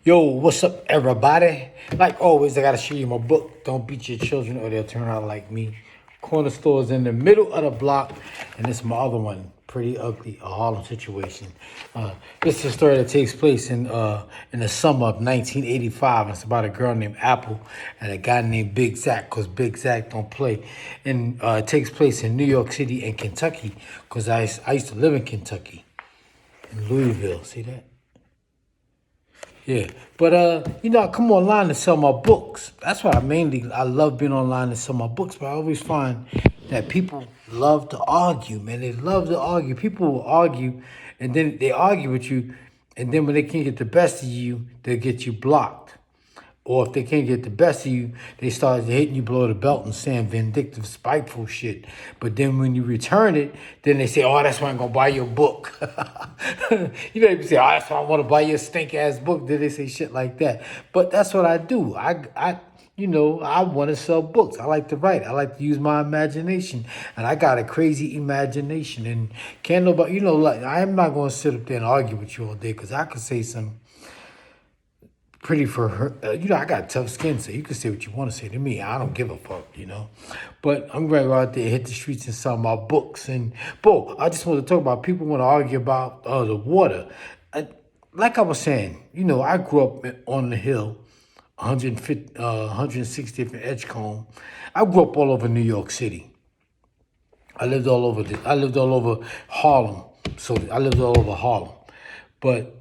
Yo, what's up, everybody? Like always, I gotta show you my book. Don't beat your children or they'll turn out like me. Corner store's in the middle of the block, and this is my other one, Pretty Ugly, a Harlem Situation. This is a story that takes place in the summer of 1985. It's about a girl named Apple and a guy named Big Zach, because Big Zach don't play. And it takes place in New York City and Kentucky, because I used to live in Kentucky, in Louisville. See that? Yeah, but I come online to sell my books. That's what I love being online to sell my books. But I always find that people love to argue, man. They love to argue. People will argue, and then they argue with you, and then when they can't get the best of you, they'll get you blocked. Or if they can't get the best of you, they start hitting you below the belt and saying vindictive, spiteful shit. But then when you return it, then they say, "Oh, that's why I'm gonna buy your book." They say, "Oh, that's why I want to buy your stink ass book." Then they say shit like that. But that's what I do. I want to sell books. I like to write. I like to use my imagination, and I got a crazy imagination. And can't nobody, like I'm not gonna sit up there and argue with you all day because I could say some pretty for her. I got tough skin, so you can say what you want to say to me. I don't give a fuck. But I'm going to go out there, hit the streets, and sell my books. And, I just want to talk about people want to argue about the water. Like I was saying, I grew up on the hill, 160th and Edgecombe. I grew up all over New York City. I lived all over Harlem. So I lived all over Harlem. But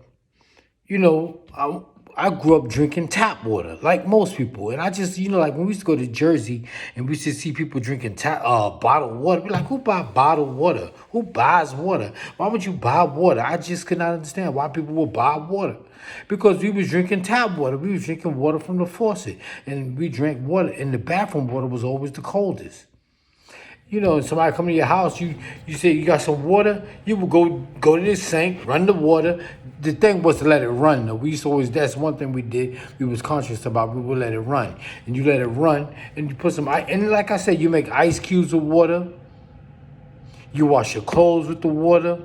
I grew up drinking tap water, like most people. And I just, like when we used to go to Jersey and we used to see people drinking bottled water, we're like, who buy bottled water? Who buys water? Why would you buy water? I just could not understand why people would buy water. Because we was drinking tap water. We was drinking water from the faucet. And we drank water, and the bathroom water was always the coldest. Somebody come to your house, you say you got some water, you would go to the sink, run the water. The thing was to let it run. Though. We used to always, that's one thing we did, we was conscious about, we would let it run. And you let it run, and you put some ice, and like I said, you make ice cubes with water, you wash your clothes with the water,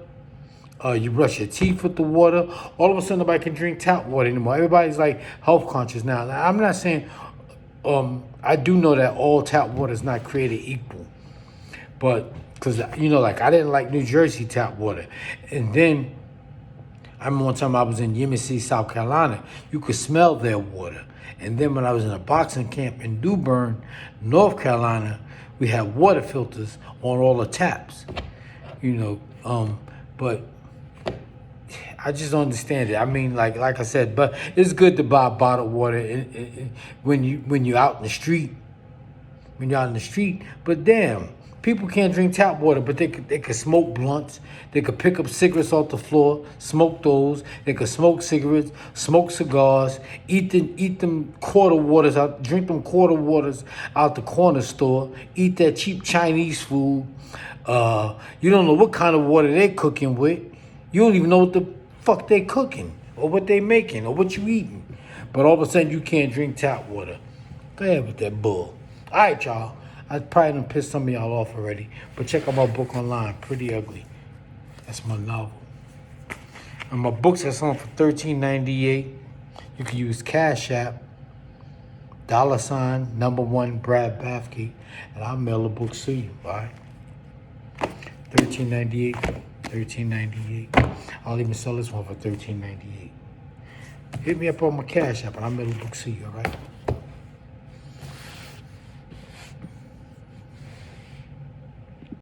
you brush your teeth with the water. All of a sudden, nobody can drink tap water anymore. Everybody's like health conscious now. I'm not saying, I do know that all tap water is not created equal. But, because, I didn't like New Jersey tap water. And then, I remember one time I was in Yamasee, South Carolina. You could smell their water. And then when I was in a boxing camp in New Bern, North Carolina, we had water filters on all the taps. But I just don't understand it. I mean, like I said, but it's good to buy bottled water when you're out in the street. When you're out in the street, but damn. People can't drink tap water, but they could smoke blunts. They could pick up cigarettes off the floor, smoke those. They could smoke cigarettes, smoke cigars, eat them quarter waters out, drink them quarter waters out the corner store, eat that cheap Chinese food. You don't know what kind of water they're cooking with. You don't even know what the fuck they cooking or what they making or what you eating. But all of a sudden you can't drink tap water. Go ahead with that bull. All right, y'all. I probably done pissed some of y'all off already. But check out my book online, Pretty Ugly. That's my novel. And my books are selling for $13.98. You can use Cash App, $1 Brad Bafke, and I'll mail the books to you, all right? $13.98, $13.98. I'll even sell this one for $13.98. Hit me up on my Cash App, and I'll mail the books to you, all right?